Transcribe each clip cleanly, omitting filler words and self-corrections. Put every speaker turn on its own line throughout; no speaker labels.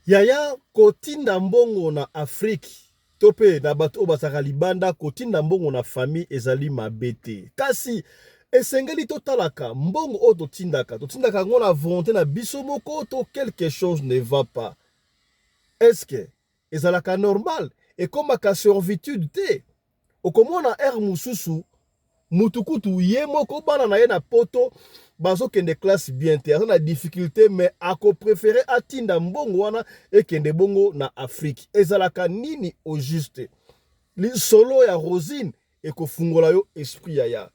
Yaya kotinda mbongo na Afrique tope na bato oyo bazalaka libanda kotinda mbongo na famille ezali mabe te. Kasi esengeli totalaka mbongo oyo totindaka yango na volonté na biso moko to quelque chose ne va pas. Est-ce que ezalaka normal ekomaka servitude te? Okomona ere mususu mutukutu ye moko bana na ye na poto bazokende classe bien te aza na difficulté mais ako préféré atinda mbongo wana ekende bongo na Afrique. Ezalaka nini au juste lisolo ya Rosine ekofungola yo esprit ya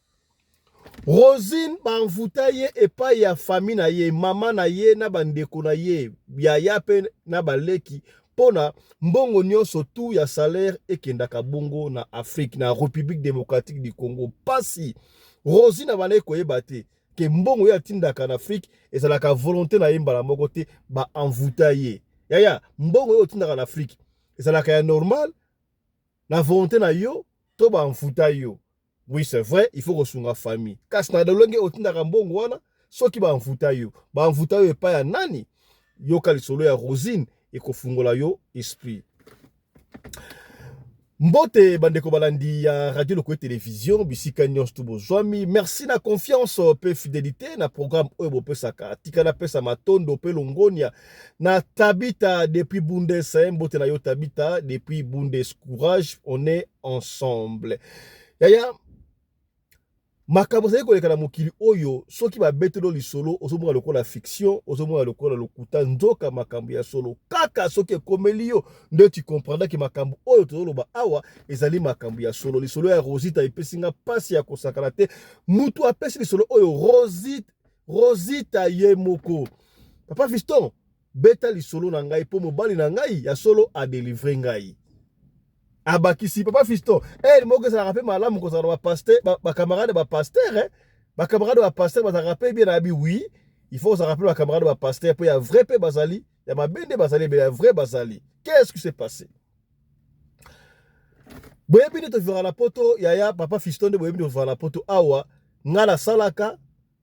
Rosine banvuta ye epai ya famille na ye mama na ye na bandeko na ye yaya pe na baleki pona mbongo nyonso tu ya salaire ekendaka bongo na Afrique na République démocratique du Congo. Pasi Rosine abandaki koyeba te ke mbongo ye atindaka na Afrique ezalaka volonté na ye mbala moko te baenvuta ye. Yaya mbongo ye otindaka na Afrique ezalaka ya normal na volonté na yo to baenvuta yo. Oui, c'est vrai, il faut resunga famille. Kasi na dolonge otindaka mbongo wana soki baenvuta yo epai ya nani? Yoka lisolo ya Rosine ekofungola yo esprit. Mbote bandeko balandi ya radio lokoye télévision bisika nyonso tu bozwami. Merci na confiance pe fidélité na programme oyo bopesaka. Tika na pesa matondo pe longonia na Tabita depuis Bundes. Mbote na yo Tabita depuis Bundes. Courage, on est ensemble. Yaya makambo zali koleka na mokili oyo soki babetelo lisolo ozomona lokola fiction ozomona lokola lokuta nzoka makambo ya solo kaka soki ekomeli yo nde tu comprendra ke makambo oyo tozoloba awa ezali makambo ya solo. Lisolo ya Rosita epesinga pasi ya kosakana te. Mutu apesi lisolo oyo Rosita ye moko. Papa Fiston beta lisolo na ngai po mobali na ngai ya solo adelivre ngai. Abakisi Papa Fiston moko ça rappelle malamu ko ça ba pasteur ba camarade ba pasteur ba camarade ba pasteur ba rappelle bien abi oui il faut ça rappeler ba camarade ba pasteur pour ya vrai pe bazali ya mabende bazali mais ya vrai bazali. Qu'est-ce qui s'est passé? Boyebi ne te fera la poto yaya Papa Fiston de boyebi ne fera la poto awa ngala salaka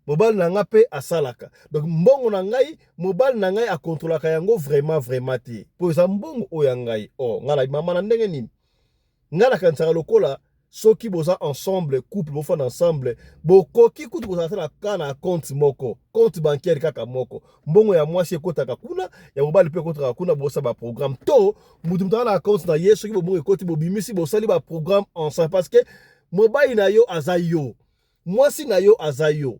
mobali na nga pe asalaka. Donc mbongo na ngai mobali na ngai a contrôlaka yango vraiment te. Po za mbongo o ya ngai ngala mama na ndenge nini ngala kansaka lokola soki boza ensemble couple bofana ensemble bokoki kutu kozala kana compte moko compte bancaire kaka moko mbongo ya mwasi ekotaka kuna ya mobali pe ekotaka kuna bosa ba programme to mutu mutana na compte na ye soki bongo ekoti bobimisi bosali ba programme ensemble parce que mobali na yo aza yo mwasi na yo aza yo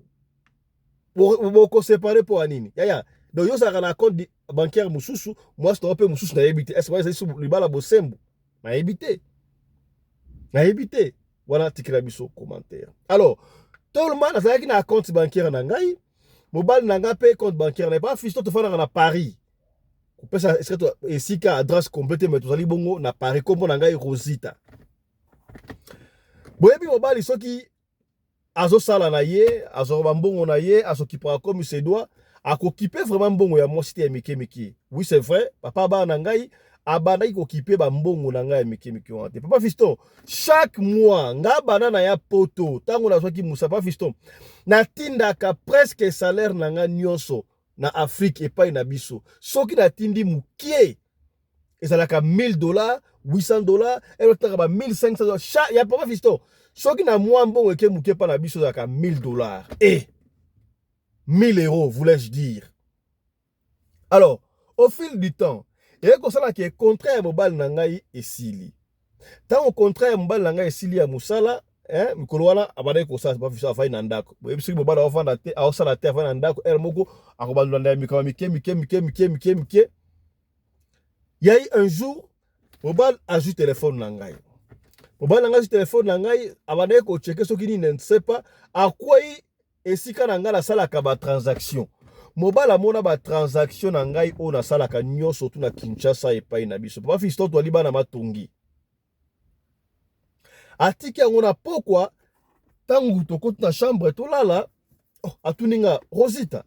boko séparer po anini yaya donc yo saka na compte bancaire mususu mwasi to pe mususu na yebite est-ce que ça libala bosembo na yebite na éviter. Voilà, tikila biso commentaire. Alors, tout le monde a un compte bancaire na ngai, mobile na nga pe compte bancaire na pas fisto to fana na Paris. Ko ça est-ce que et si ka adresse complète mais to zali bongo na Paris comme na ngai Rosita. Boyebi mobile soki azo sala na ye, azo mbongo na ye, azo kipra comme se doit, akokipe vraiment mbongo ya mwasi te miki. Oui, c'est vrai, papa ba na ngai abandaki kokipe ba mbongo na ngai miki wana. Papa Fiston, chaque mois nga banana ya poto, tango na soki musa Papa Fiston, na tindaka presque salaire na nga nyonso na Afrique epai na biso. Soki na tindi mukie, ezalaka $1000, $800, elotaka ba $1500. Ya Papa Fiston, soki na mwa mbongo eke mukie pa na biso ezalaka $1000. Et 1000 €, voulais-je dire. Alors, au fil du temps, et comme ça qui est contraire mobile na ngai esili. Tant au contraire mobile na ngai esili ya musala, mikolo wana abadai ko sa ba fisa fa ina ndako. Bo ebisi mobile wa fanda te, a sala te fa ina ndako, moko akobanda na mikama mike. Il y a eu un jour, mobile a juste téléphone na ngai. Mobile na ngai téléphone na ngai, abadai ko checker soki ni ne sait pas à quoi esika na ngai la sala ka ba transaction. Mobala mona ba transaction na ngai o na salaka nyonso tu na Kinshasa epai na biso. Papa Fiston to liba na matongi. Atiki yango na pokwa tangu tokoti na chambre to lala atuninga Rosita.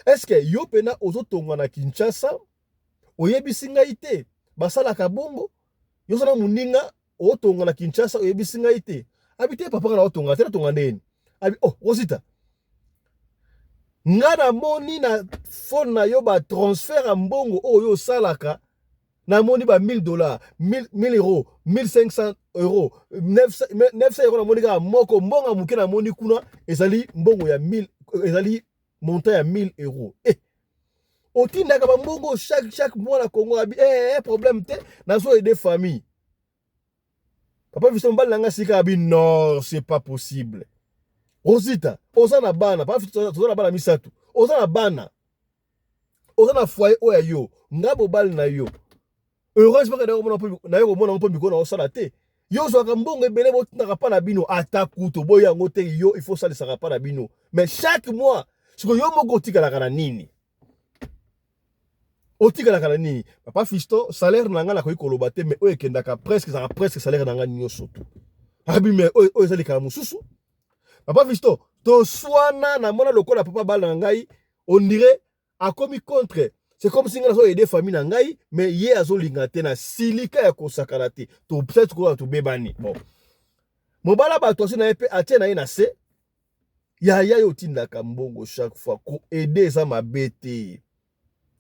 Est-ce que yo pena ozotonga na Kinshasa oyebisi ngai te basalaka bongo yo sana muninga otonga na Kinshasa oyebisi ngai te. Habite papa na otonga te tonga ndeni. Abi Rosita. nga na moni na phone na yo ba transfert a mbongo oyo salaka na moni ba $1000 1000 euros 1500 euros 900 euros na moni ka moko mbonga muke na moni kuna ezali mbongo ya 1000 ezali montant ya 1000 euros otindaka ba mbongo chaque mois na Congo abi problème te nazo aider famille papa Fiston mbali nanga sika abi non c'est pas possible Rosita ozana bana papa Fiston ozana bana misatu ozana bana ozana foyer oya yo ngabo bali na yo heureusement que na yo komona mpo mikolo na osala te yo zwaka mbongo ebele botindaka pa na bino ata kutu boyo yango te yo il faut salisaka pa na bino mais chaque mois siko yo moko otikalaka na nini otikalaka na nini papa Fiston salaire na nga nakoki koloba te mais oyo ekendaka presque salaire na nga nyonso tu abi mais oyo ezalikaka mosusu papa Fiston toswana na mona lokola papa bala na ngai on dirait akomi contre. C'est comme si on a aidé famille na ngai mais ye azolinga te na silika ya kosakana te to peut-être ko to bebani bon mobala ba to na epe atie na ina se ya yo tindaka mbongo chaque fois ko aider ça ma bête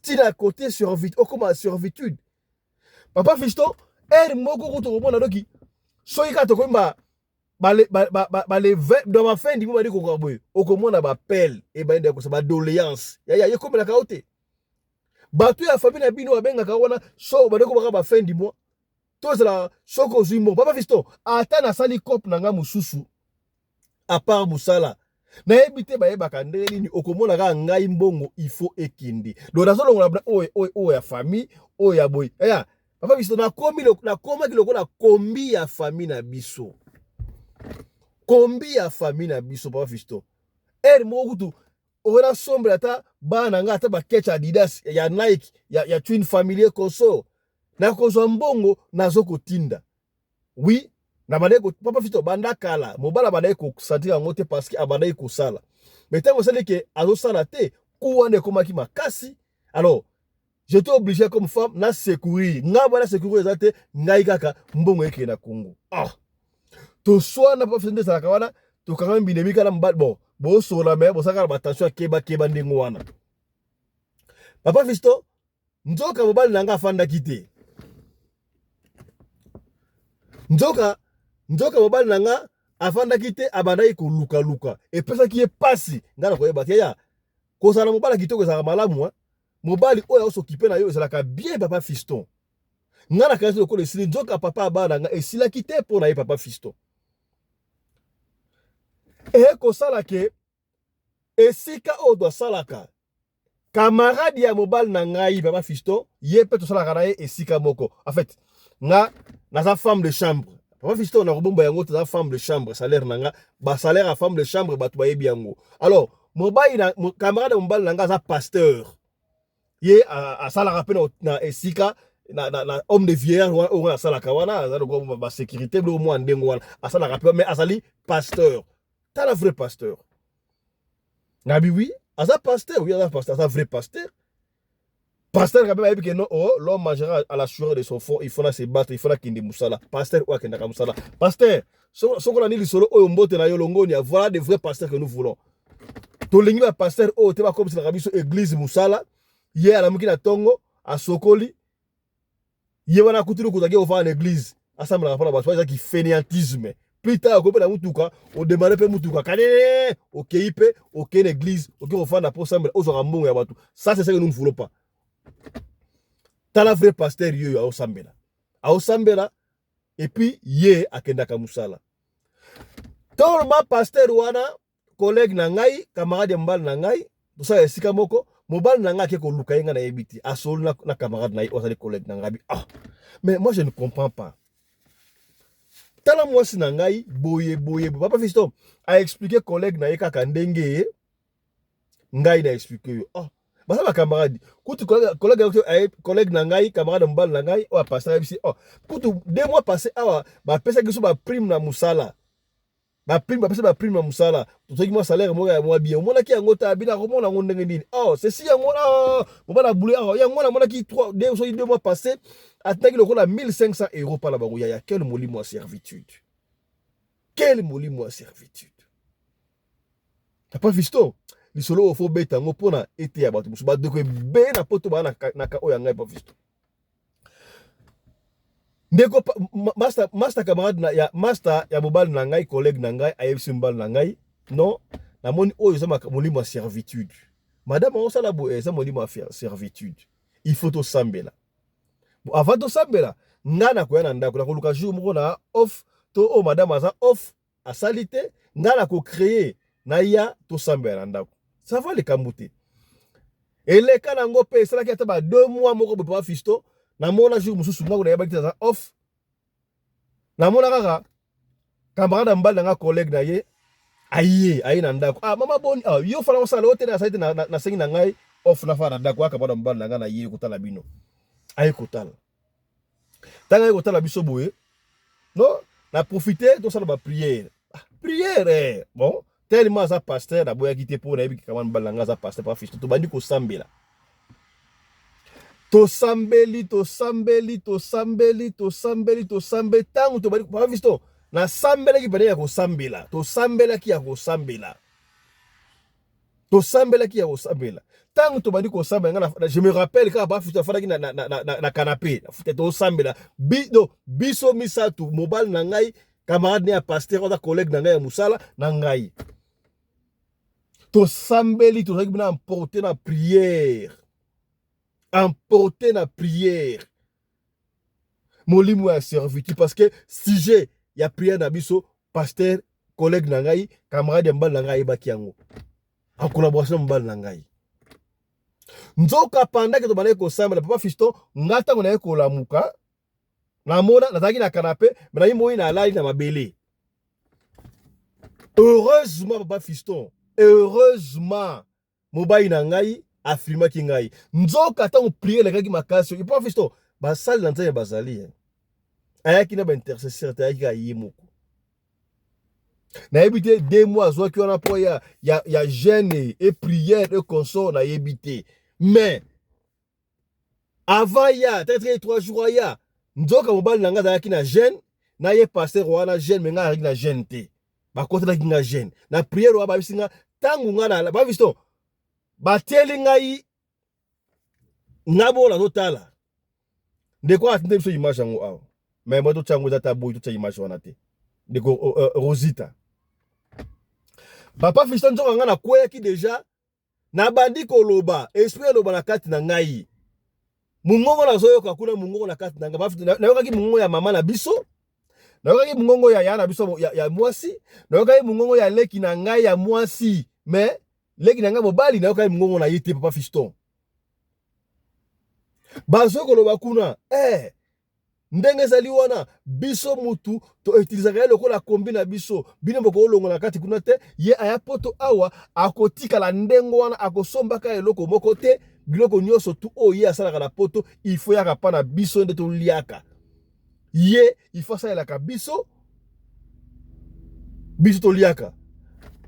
tina côté servitude o comme servitude papa Fiston moko ko to mona doki soyika to ko ba les 20 dans ma fin du mois de ko boy o ko mona ba appel e ba ndeko ba doléance ya comme la kaote batu ya famille na bino abengaka wana so badeko baka ba fin du mois tozela soko zimo papa Fiston ata na sali cop na nga mususu à part musala na ebite ba yebaka ndenge nini okomona ka ngai mbongo il faut ekindi do na solo ngona o ya famille o ya boy ya papa Fiston na koma kiloko na kombi ya famille na biso papa Fiston mokutu ona sombre ata bana nga ata ba ketch Adidas ya Nike ya twin familier koso na kozwa mbongo nazo kotinda oui na badeko papa Fiston banda kala mobala badai ko sentir ngote parce que abadai ko sala mais tango sala ke azo sala te kuwane komaki makasi alors j'étais obligé comme femme na secourir nga bana secourir ezate ngai kaka mbongo eke na Congo to swana papa Fiston sala kawana to kanga mbinemi kala mbad bon bo sola me bo saka ba attention keba ndingo wana papa Fiston nzoka mobali nanga afanda kite nzoka mobali nanga afanda kite abandaki ko luka et pesa ki e pasi ngana ko yeba ya ko sala mobali kitoko za malamu mobali oyo s'occuper na yo ezalaka bien papa Fiston ngana kazo ko le sili nzoka papa abana nga esila kite pour na ye papa Fiston ko sala ke esika o do salaka camarade ya mobile na ngai papa Fiston ye pe to salaka na ye esika moko en fait nga na femme de chambre papa Fiston na robomba yango to femme de chambre salaire na nga ba salaire à femme de chambre ba to ba yebi yango alors mobile na camarade mobile na nga za pasteur ye a salaka pe na esika na homme de vieillard o na salaka wana za ko ba sécurité do mo ndengo wana asalaka pe mais azali pasteur ta la vrai pasteur nabi oui asa pasteur oui asa pasteur asa vrai pasteur pasteur quand même que non l'homme mangera à la sueur de son fond il faut se battre il faut kindi musala pasteur ou akenda musala pasteur so ko ni lisolo oyo mbote na yo longoni voilà des vrais pasteurs que nous voulons to lingi ba pasteur o te ba comme na biso église musala ye ala mukina tongo a sokoli ye wana kuturu kutaki au fa en église assemble na pa ba qui fainéantisme plus tard ko pena mutuka o démarrer pe mutuka kanene OK ipe OK une église OK on fa na pour semble aux rambongo ya batu ça c'est ça que nous ne voulons pas tala vrai pasteur yo a osambela et puis ye akenda ka musala tolma pasteur wana collègue na ngai camarade mbal na ngai to sa esika moko mobal na ngai ke ko luka yenga na ebiti asol na camarade na osali collègue na ngabi mais moi je ne comprends pas tala mwasi na ngai boye papa Fiston a expliqué collègue na ye kaka ndenge ngai na expliqué yo basa ba camarade kutu collègue na ngai camarade mbal na ngai o passer bisi kutu 2 mois passé ba pesa kiso ba prime na musala ba prime na musala to soki mo salaire mo ya mo bien o mona ki yango ta bina ko mona ngo ndenge nini c'est si yango mo bana boulé yango na mona ki 2 mois passé ataki le kola 1500 euros par la barouya ya quel molimo à servitude papa Fiston lisolo ofo beta ngo pona ete ya bato musu ba de ko be na poto ba na ka oya ngai pa fisto ndeko master camarade na ya master ya mobile na ngai collègue na ngai ayebisi mobile na ngai non na moni oyo za molimo ya servitude madame on sala bo eza molimo ya servitude il faut to sambela bon avant to sambela nga na koya na ndako na koluka jour moko na off to o madame aza off asalite nga na ko créer na ya to sambela na ndako ça va le kamute eleka nango pe esalaki ata ba 2 mois moko bo pa fisto na mona jour mususu ngako na yebaki aza off na mona kaka camarade mbala nga collègue na ye aye na ndako mama boni yo fala osala ote na saite na sengi na ngai off na fa na ndako aka bana mbala nga na ye kotala bino aye kotala tanga ye kotala biso boye non na profiter to sala ba prière prière bon tellement ça pasteur na boya kité pour na yebi kamana mbala nga za pasteur pa fisto to bandi ko sambela to sambeli tangu to bandi pa fisto na sambela ki bani ya ko sambela to sambela ki ya ko sambela tangu to bandi ko sambela je me rappelle quand ba fisto fala ki na canapé futé to sambela biso misatu mobile na ngai camarade ya pasteur oda collègue na ngai ya musala na ngai to sambeli to zaki bina emporter na prière molimo ya servitude parce que sujet ya prière na biso pasteur collègue na ngai camarade ya mbala na ngai baki yango en collaboration mbala na ngai nzoka pendant que to bana ko sambela papa fisto ngata ngona ko lamuka na mona nazaki na canapé mais na moi na alali na mabele heureusement papa fiston heureusement mobile na ngai afirma ki ngai nzoka tango prier lekaki makasi papa fiston basali na nzaya bazali ayaki na ba intercesseur ayaki ayi moko na yebite 2 mois zwaki wana po ya jeûne et prière et consort na yebite mais avant ya peut-être 3 jours ya nzoka mobali na nga zalaki na jeûne na ye pasteur wana jeûne mais nga azalaki na jeûne te bakotelaki nga jeûne na prière wana babisi nga tangu nga na ba visto bateli ngai nga bona totala ndeko atinde biso image yango awa mais moi to tsango zata boy to tsa image wana te ndeko Rosita papa fiston nzoka nga na kweyaki deja na bandi koloba esprit loba na kati na ngai mungongo na zoyoka kuna mungongo na kati nanga bafuta na yokaki mungongo ya mama na biso na yokaki mungongo ya yana biso ya mwasi na yokaki mungongo ya leki na ngai ya mwasi mais leki na ngai mobali na yokaki mungongo na yete papa fiston bazoko loba kuna ndenge zali wana biso mutu to utiliser lokola kombi na biso bino boko olongo na kati kuna te ye aya poto awa akotika la ndengo wana akosombaka eloko moko te biloko nyonso tu oye asalaka na poto il faut yaka pa na biso nde to liaka ye il faut asalaka biso to liaka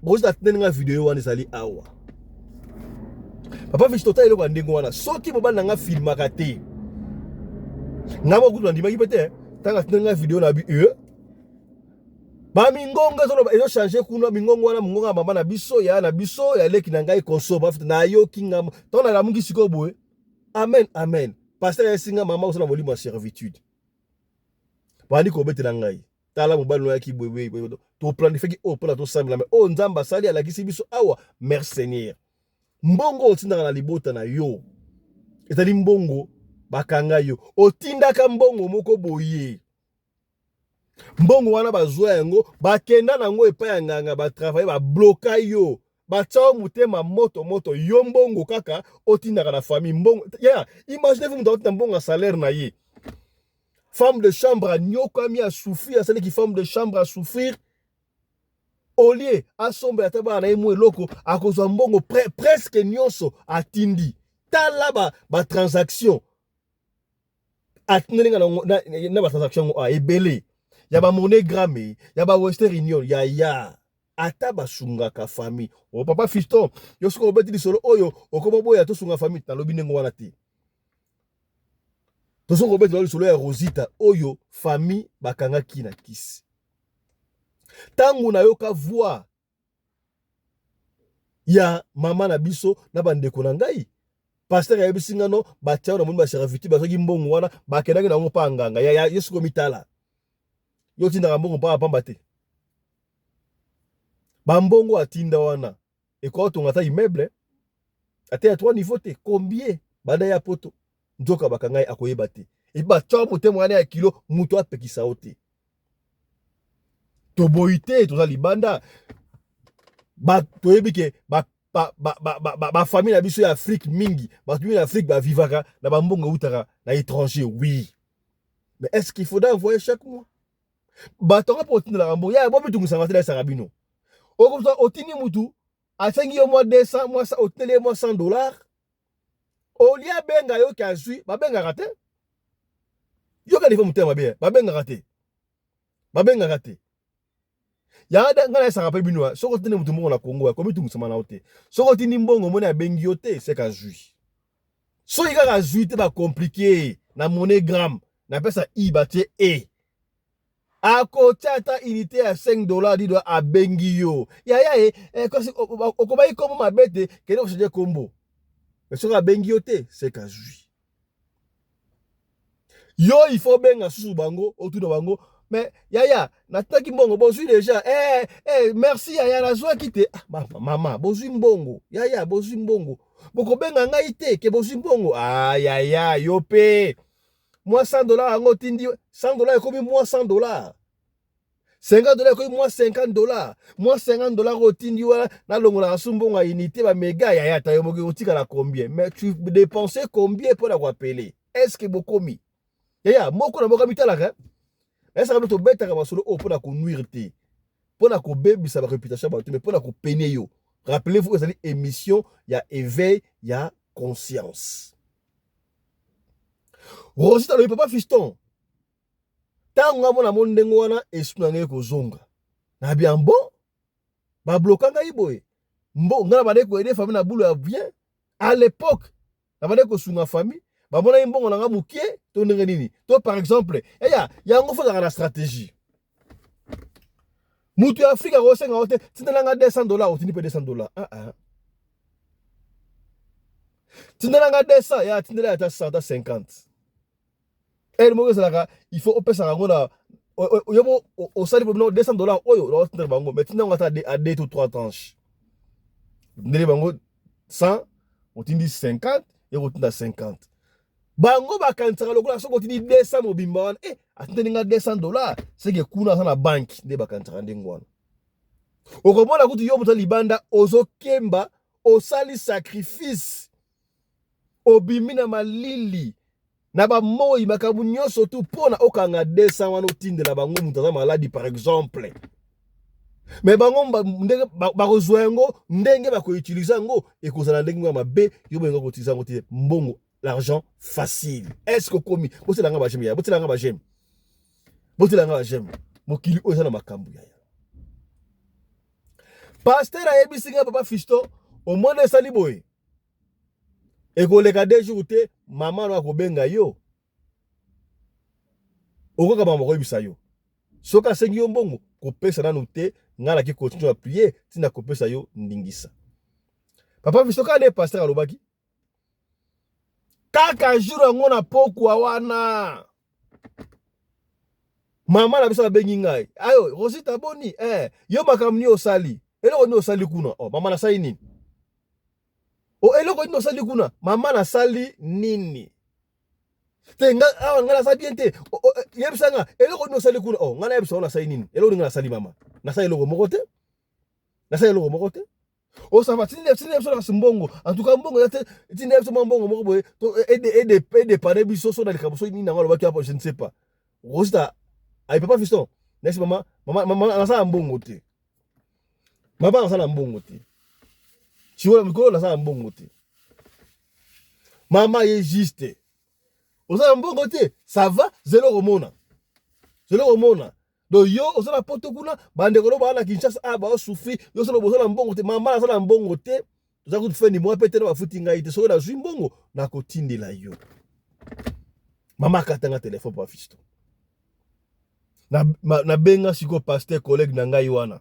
boza tenenga video wana ezali awa papa fiche total eloko ndengo wana soki mobali na nga filmaka te nga mokutu ndimaki pete tanga tenenga video na bi ba mingonga zo ezo changer kuna mingongo wana mungonga mama na biso ya leki na ngai konso ba na yo kinga tona la mungi siko boye amen pasteur ya singa mama osala molimo ya servitude bandi ko betela ngai tala mobali no yaki boye to planifeki pona to sambela mais nzamba sali ala kisi biso awa merci Seigneur mbongo otindaka na libota na yo etali mbongo bakanga yo otindaka mbongo moko boye mbongo wana bazwa yango bakenda nango epa ya nganga batravaye babloka yo batao mutema moto yo mbongo kaka otindaka na famille mbongo imaginez-vous mutu aotinda mbongo ya salaire na ye femme de chambre anyokami asouffrir asalaki femme de chambre asouffrir olie asombe ata bana na ye mo eloko akozwa mbongo presque nyonso atindi tala transaction atindelinga na transaction ebele ya ba MoneyGram ya ba Western Union ya ata basungaka famille papa fiston yo soko obeti lisolo oyo okoma boya to sunga famille na lobi ndengo wana te to soko obeti lisolo ya Rosita oyo famille bakanga kina kisi tangu na yoka voix ya mama na biso na bandeko na ngai. Pasteur ya bisinga no batia na moni ba serafiti bazoki mbongo wana bakenaki na ngo pa nganga ya yesu ko mitala. Yo tinda mbongo pa pamba te. Ba mbongo atinda wana. Et quand on a immeuble ate à 3 niveaux te combien bada ya poto nzoka bakangai akoyeba te. Et ba twa motemo wana ya kilo muto apekisa ote. To boité to za libanda ba toyebi ke ba famille na biso ya Afrique mingi ba tu na Afrique ba vivaka na ba mbongo utaka na étranger oui. Mais est-ce qu'il faudra envoyer chaque mois? Ba tonga pour tindela rambo ya bo bitungu sangate la sarabino. O comme ça otini mutu a 5 mois 200 mois ça otele mois $100. O lia benga yo kazui ba benga raté. Yo ka niveau mutema bien ba benga raté. Ba benga raté. Ya da ngana sa rappel binoa soko tene mutu mbongo na Congo ko bitungu samana ote. Soko tini mbongo mona bengi yote c'est kazui. So yika kazui te ba compliqué na monnaie gramme na pesa i batie e. A côté ta unité à $5 dit doit à bengi yo. Ya okobayi comme ma bête que no changer combo. Mais sur la bengi yote c'est kazui. Yo il faut benga susu bango autour de bango. Mais yaya nataki mbongo bozui déjà merci yaya na zwa kite mama bozui mbongo yaya bozui mbongo boko benga ngai te ke bozui mbongo yaya yo pe moi $100 ango tindi $100 ekomi moi $100 $50 ekomi moi $50 moi $50 otindi wana na longola na sumbongo ya unité ba méga yaya ta yo moki otika na combien mais tu dépenser combien pour la appeler est-ce que bokomi yaya moko na boka mitala ka. Est-ce que tu bête à masolo pour la conduire te pour la bébé sa réputation mais pour la peiner yo. Rappelez-vous que c'est une émission, il y a éveil, il y a conscience. Rosi ta le papa fiston. Tanga mona mondengo wana esunange ko zonga. Na bien bon. Ba blokanga iboye. Mbo ngana ba de ko aider famille na boulot ya bien. À l'époque, na ba de ko sunga famille. Ba mona mbongo na nga mukie to ndenge nini. To par exemple, ya ngo fa la stratégie. Mutu Afrika ko senga ote tinelanga $200 otini pe $200. Tinelanga 200 ya tinela ya 150. El mo sala il faut opesa ngo na yobo o sali pour $200 oyo lo tinela bango mais tinanga ta à 2 ou 3 tranches. Ndele bango 100 otindi 50 et otinda 50. Bango bakansaka lokola soko tini 200 mobimba wana atindelinga $200 seke kuna sana banki nde bakansaka ndenge wana okomona kuti yo mutu libanda ozokemba osali sacrifice obimi na malili na bamoyi makabu nyonso tu pona okanga 200 wana otindela bango mutu aza maladi par exemple mais bango ndenge bakozwa yango ndenge bakoutiliza yango ekozala ndenge mabe yo bengo koutiliza yango te mbongo l'argent facile. Est-ce que commis bote langa ba j'aime ya bote langa ba j'aime mokili oza na makambu ya pasteur ayebisinga papa fisto au monde esali boye ekoleka 2 jours te mama no akobenga yo okoka ba mokoyebisa yo soka asengi yo mbongo kopesa nanu te ngala ki continue à prier tina kopesa yo ndingisa papa fisto ka ne pasteur alobaki kaka juro ngona pokwa wana mama na biso bengi ngai ayo Rosita boni yo makamni osali eloko ni osali kuna mama na sali nini eloko ni osali kuna mama na sali nini tenga ngala sa bien te yebisanga eloko ni osali kuna ngala yebisa na sali nini eloko ni ngala sali mama na sali eloko moko te ça va tine so na simbongo en tout cas mbongo ya te tine so mbongo moko boye to et pare biso so na likaboso ni ngalo ba kiapo je ne sais pas Rosita ay papa fiston nesi mama na sa mbongo te mama na sa mbongo te chiwola mikolo na sa mbongo te mama est juste oza mbongo te ça va zéro romona donc yo osala poto kuna bandeko lo bana Kinshasa ba souffrir yo solo bozala mbongo te mama na mbongo te toza ku fendi moi peut-être ba futi ngai te so na zwi mbongo na kotindela yo mama katanga téléphone pa fisto na benga siko pasteur collègue na ngai wana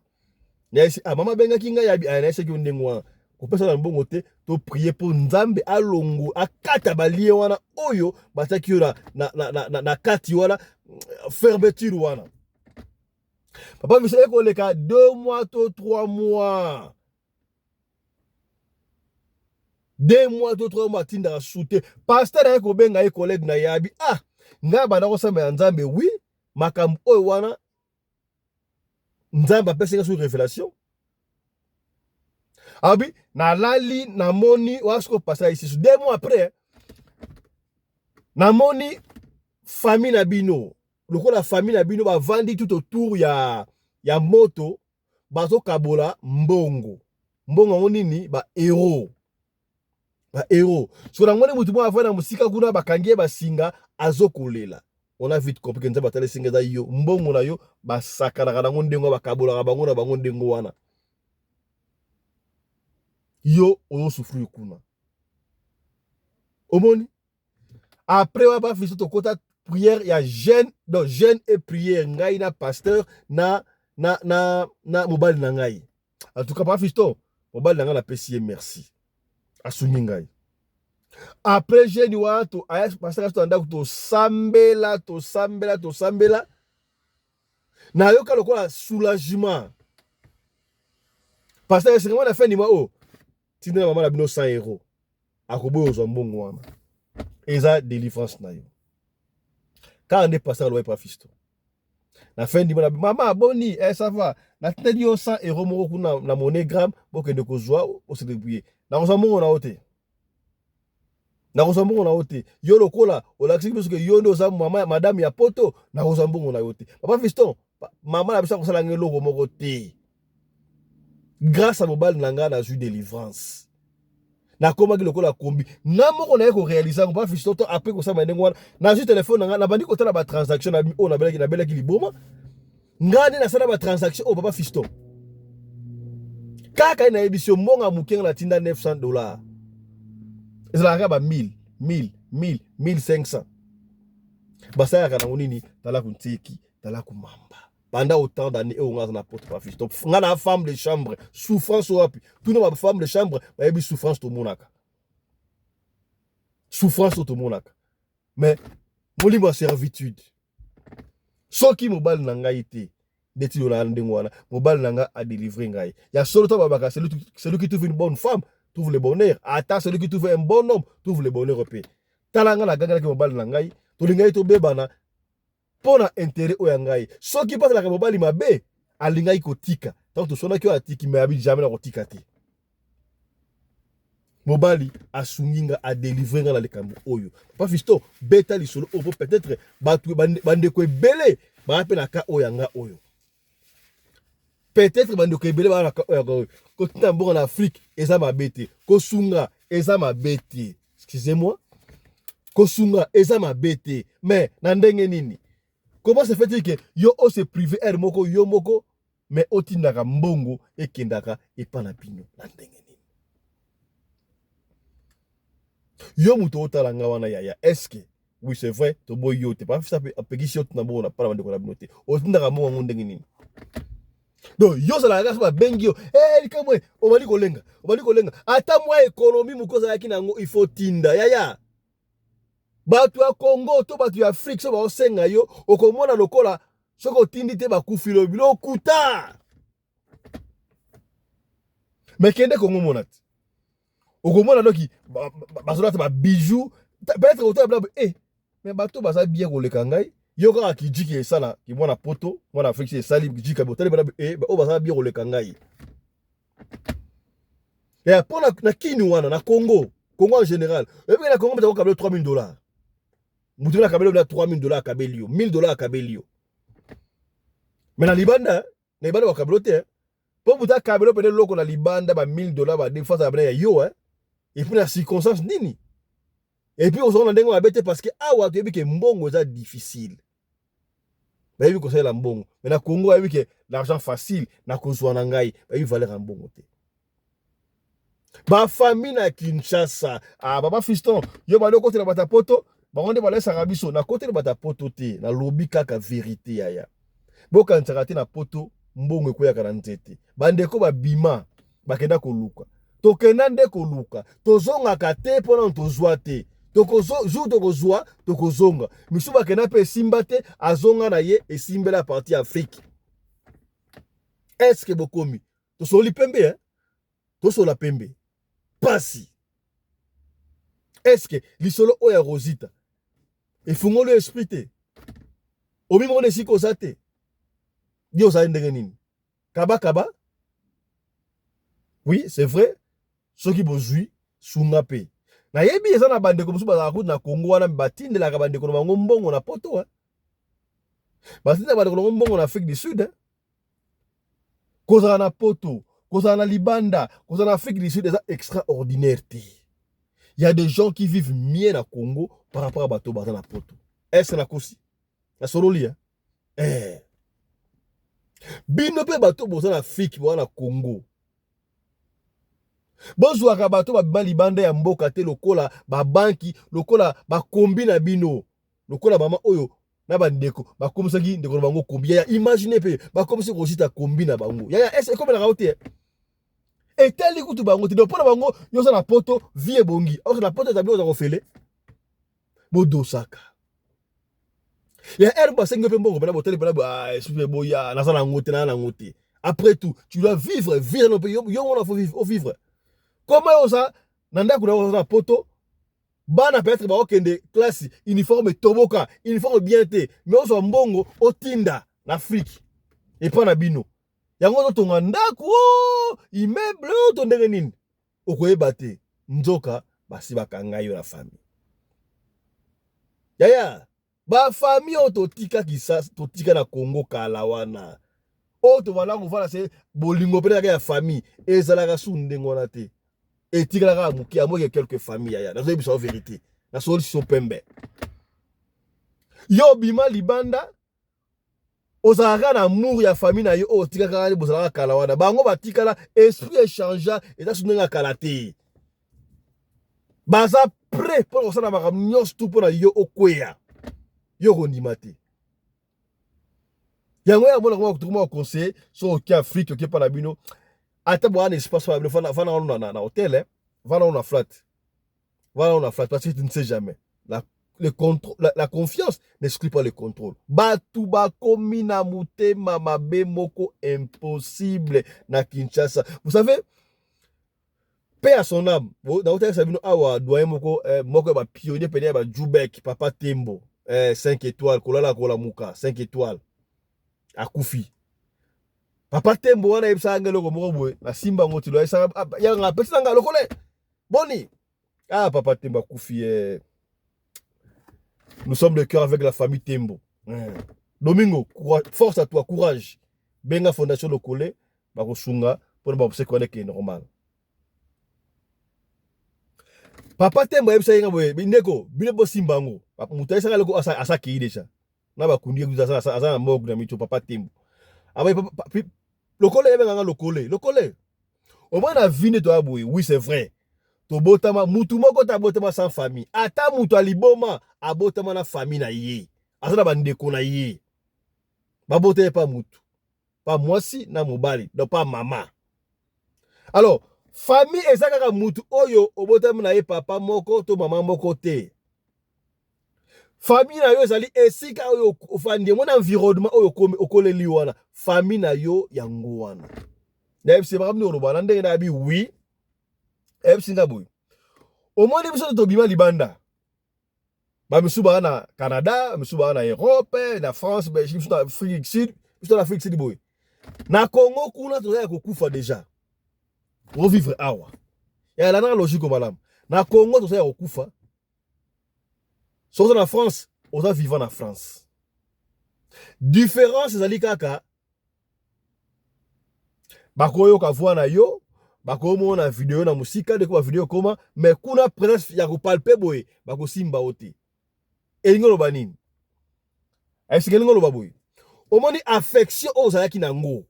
nesi mama benga ki ngai abi na seki ndengwa kopesa na mbongo te to prier pour nzambe alongo akata balie wana oyo bataki yo na kati wana fermeture wana. Papa Michel ekoleka 2 mois to 3 mois. 2 mois to 3 mois tinda shooter. Pasteur aye ko benga ye collègue na yabi. Ah, nga bana ko samba nzambe oui, makambo oyo wana nzambe apesa sur révélation. Abi na lali na moni wasko passer ici 2 mois après. Na moni famille na bino. Lokola famille na bino ba vandi tout autour ya moto bazo kabola mbongo. Mbongo ngoni ni ba héros. Ba héros. So na ngoni mutu mo avana musika kuna bakangie basinga azokolela. On a vite compris que nzaba tale singa za yo mbongo na yo basakana kana ngondengo bakabola bango na bango ndengo wana. Yo on souffrir kuna. Omoni. Après on va faire to kota prière, il y a jeûne, donc jeûne et prière ngai na pasteur na mobile na ngai. En tout cas pas fiston, mobile na ngai na pesi merci. Asuni ngai. Après jeûne wa to aya pasteur to anda to sambela. Na yoka lokola soulagement. Pasteur c'est comment na fin nima o. Tindela mama na bino 100 €. Akobo ozo mbongo wana. Eza délivrance na yo. Quand on est passé à l'ouest par fisto. La fin du mois, maman, boni, ça va. La tête de 100 € na monogramme, pour que nous kozwa au se débrouiller. Na kozambo on a ôté. Na kozambo on a ôté. Yo lokola, o la parce que yo ndo za maman, madame ya poto, na kozambo on a ôté. Papa fiston, maman la bisa ko sala ngelo ko moko te. Grâce à mobile nanga na ju délivrance. Na koma ki lokola kombi na moko na yeko réaliser ko ba fisto to après ko sa mandengo na ju téléphone na bandi ko tala ba transaction na o na belaki liboma ngani na sala ba transaction o papa fisto kaka na édition monga mukenga na tinda $900 ezala ba 1500 basa ya kana nini tala kuntiki tala kumamba pendant autant d'années on a na porte pas fisto ngana femme de chambre souffrance wapi tout nos femme de chambre ba yebi souffrance to monaka mais molimo servitude soki mobile na ngai te deti yo na ndengo wana mobile na nga a délivrer ngai ya solo to babaka celui qui trouve une bonne femme trouve le bonheur ata celui qui trouve un bon homme trouve le bonheur au pays talanga la ganga ki mobile na ngai to lingai to bebana pona intérêt o yangai soki pata la mobile mabe alingai kotika tant to sona ki o atiki mais abi jamais na kotika te mobali asunginga a délivrer na lekambo oyo pa fisto beta li solo opo peut-être batu bande ko ebele ba apela ka oyanga oyo peut-être bande ko ebele ba ka oyo ko tambo en Afrique eza mabete ko sunga eza mabete excusez-moi ko sunga eza mabete mais na ndenge nini comment se fait-il que yo o se privé er moko yo moko mais otindaka mbongo ekendaka epana pino na ndenge nini yo muto otalanga wana ya est-ce que oui c'est vrai to boy yo te pas ça apeki shot na bona para bande ko la binote otindaka mbongo ndenge nini donc yo sala ga ba bengi yo likamwe obali kolenga ata mwa économie mukoza yaki nango il faut tinda ya batu ya Congo to batu ya Afrique so ba osenga yo okomona lokola soko tindi te bakufilo bilo kuta mais kende Congo monate okomona loki bazola te ba bijoux peut-être autant bla mais bato baza bien koleka ngai yo ka ki jiki esala ki mona poto mona Afrique esali jiki ka botel bla o baza bien koleka ngai et pour na kini wana na Congo en général et puis na Congo peut avoir $3000 mutu na kabelo na $3000 kabelio $1000 kabelio mais na libanda wa kabelo te po muta kabelo pene loko na libanda ba $1000 ba défense ya yo et puis la circonstance nini et puis on a ndengo abete parce que awa to yebi ke mbongo za difficile ba yebi ko sala mbongo mais na Congo yebi ke l'argent facile na kozwa na ngai ba yebi valeur mbongo te ba famille na Kinshasa baba fiston yo ba loko te na bata poto ba onde ba lesa rabiso na côté de bata poto te na lobi kaka vérité ya boka ntsaka te na poto mbongo ekoya kana nzete bandeko ba bima bakenda koluka tokenda nde koluka tozongaka te mpona tozwa te jour tokozwa tokozonga misu bakenda mpe esimba te azonga na ye esimbela ya parti Afrique. Est-ce que bokomi tosoli pembe hein? Tosola pembe pasi. Est-ce que lisolo oya Rosita efungoli esprit te omimo ne sikoza te yo za ndenge nini kaba oui c'est vrai soki bozui sunga pe na yebi eza na bandeko mosusu bazala na Congo wana batindelaka bandeko na bango mbongo na poto hein? Batindelaka bandeko na bango mbongo na Afrique du Sud hein? Kozala na poto kozala na libanda kozala na Afrique du Sud eza extraordinaire te. Il y a des gens qui vivent mieux na Congo par rapport à bato baza na poto. Est-ce na kosi na sololi hein? Bino pe bato boza na Afrique boza na Congo bozwaka bato babima libanda ya mboka te lokola babanki lokola bakombi na bino lokola mama oyo na bandeko bakomisaki ndeko na bango kombi ya imagine pe bakomisi kosita kombi na bango ya ese kombi na kaote etali kutu bango te pona bango yoza na poto vie bongi oza na poto tabio za kofele bodosaka ya herba sengo pe mbongo bana boteli bana super boya na sana ngote na ngote. Après tout tu dois vivre dans le pays yo on faut vivre. Comment ça nanda kuna na poto bana peut-être ba okende classe uniforme toboka uniforme bien te mais on so mbongo otinda na Afrique et pas na bino yango to tonga ndako immeuble to ndenge nini okoyeba te nzoka basi bakanga yo na famille yaya ba famille ototika kisa totika na Congo kala wana oto vala ko vala se bolingo pe ya famille ezalaka su ndengo na te etikala muki amoke quelques familles yaya nazo biso vérité na solution pembe yo bima libanda ozalaka na amour ya famille na yo otikaka ni bozalaka kala wana bango batikala esprit échangeant eta sunenga kala te baza prêt pour osana makambo nyonso tout pona yo okweya yo kondima te yango ya bona ko tukuma conseiller so oki Afrique oki pa na bino ata bo un espace pour vana na hôtel hein vana na flat parce que tu ne sais jamais le contrôle la confiance n'exclut pas le contrôle batu ba komi na mutema mabe moko impossible na Kinshasa. Vous savez paix à son âme na hôtel sabino awa doyen moko ba pionnier penia ba Jubek papa Tembo 5 étoiles kolala kola muka 5 étoiles akufi papa Tembo wana ebisa ngelo ko moko boy na simba ngoti lo esa ya nga pesa nga lokole boni papa Tembo akufi nous sommes de cœur avec la famille Tembo. Domingo force à toi courage benga fondation lokole ba ko sunga pour ba se connaître que normal papa Tembo ebisa nga boy bindeko bilebo simba ngo mutai sanga loko asa ki déjà na ba kundi kuza asa na mog na micho papa Tembo aba lokole ebenganga lokole au moins na vie to aboui oui c'est vrai to botama mutu moko ta botama sans famille ata mutu aliboma abotama na famille na ye azana bandeko na ye babote pa mutu pa mwasi na mobali donc pas maman. Alors famille ezaka mutu oyo obotama na ye papa moko to maman moko te famille na yo ezali esika oyo ofandi mon environnement oyo okoleli wana famille na yo yango wana na ebisi bakamni oloba na ndenge na bi oui ebisi ngaboy au moins biso to bima libanda ba misuba na Canada misuba na Europe na France Belgique misuba na Afrique Sud misuba na Afrique Sud boy na Congo kuna to ya kokufa déjà on vivre awa ya la na logique malam na Congo to ya kokufa so na France oza vivant na France différence ezali kaka bakoyo ka voir na yo bakomo na vidéo na musika de ko vidéo koma mais kuna présence ya ko palper boy bako simba ote elingolo banini est-ce que elingolo baboy omoni affection ozalaki na ngo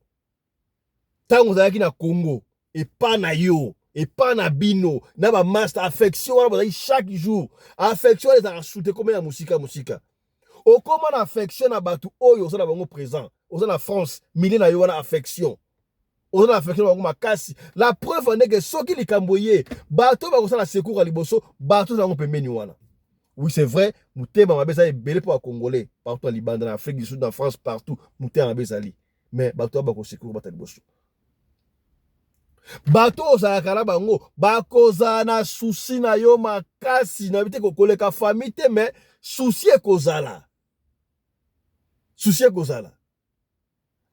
tango ozalaki na Congo et pas na yo et pas na bino na ba master affection wana bazali chaque jour affection les a shooté comme na musika o comment na affection na batu oyo oza na bango présent oza na France milieu na yo wana affection on a affection bango makasi. La preuve en est que soki likamboye bato ba kosala secours à liboso bato zango pembeni wana. Oui, c'est vrai, mutema mabeza est belé pour les Congolais, partout en Liban, en Afrique du Sud, en France, partout, mutema mabeza li. Mais bato ba ko secours bata liboso. Bato za kala bango ba koza na souci na yo makasi na bité ko koleka famille te mais souci e kozala. Souci e kozala.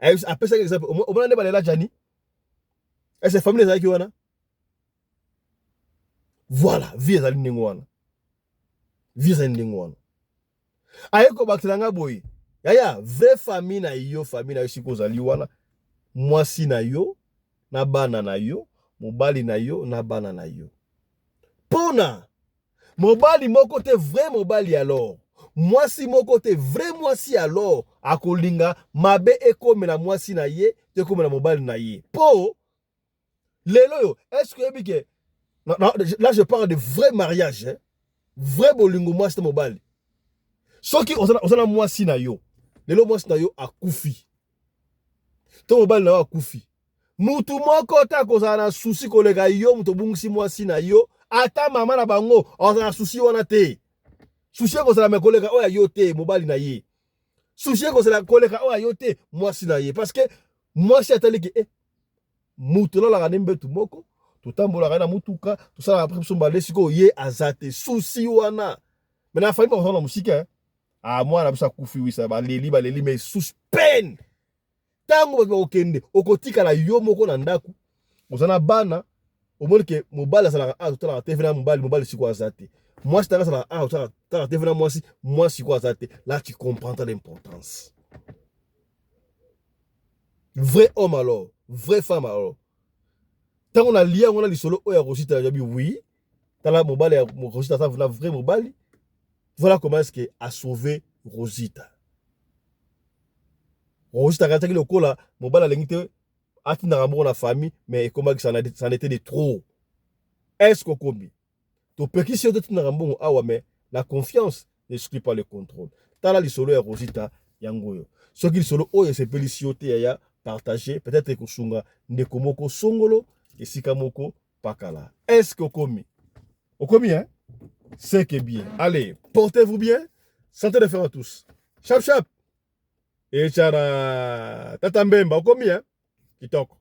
Après ça exemple, on va aller là Jani. Et ces familles za ki wana. Voilà, vie za lingo wana. Vie za lingo wana. Ayeko bakilanga boy. Yaya, vraie famille na yo si kozali wana. Mwasi na yo, na bana na yo, mobali na yo, na bana na yo. Pona, mobali moko te vrai mobali alors. Mwasi moko te vrai mwasi alors. Akolinga, mabe ekome na mwasi na ye, te kome na mobali na ye. Po, lelo yo, est-ce que là je parle de vrai mariage, hein? Vrai bolingo mwasi te mobali. Soki osana mwasi na yo. Lelo mwasi na yo akufi. To mobali na yo akufi. Mutu moko ta kozala na souci koleka yo muto bungisi mwasi na yo. Ata mama na bango ozala na souci wana te. Souci kozala me koleka oya yo te mobali na ye. Souci kozala koleka oya yo te mwasi na ye. Parce que mwasi atali ke mutu la la mbetu moko. Tutambola na mutuka. Tusala après somba lesiko ye azate. Souci wana. Mais na famille on na musika. Ah, moi, na bisa kufi wisa, ba leli, mais sous peine. Tango ba okende, okotika la yo moko na ndaku. Ozana bana, omoni ke mobali sala totala TV na mobali siko azate. Moi, c'est sala totala TV na moi siko azate. Là, tu comprends l'importance. Vrai homme alors, vraie femme alors. Tant on a lié, on a li solo oya Rosita jabi oui. Tala mobali ya Rosita ça na vrai mobali. Voilà comment est-ce qu'il a sauvé Rosita. Rosita a attaqué le col là, mon bal a l'ingité, a fini dans la famille, mais comment ça en était de trop. Est-ce qu'on combi? Tu peux qui si tu n'as bon ah ouais, mais la confiance n'exclut pas le contrôle. Tala li solo et Rosita yangoyo. Ce qui solo oh et c'est pelicioté ya partager peut-être que sunga ndekomoko songolo et sikamoko pakala. Est-ce qu'on combi? On combi hein? C'est que bien. Allez, portez-vous bien. Santé de faire à tous. Chap chap. Et tchara. Tatambemba, au combien? Kitoko.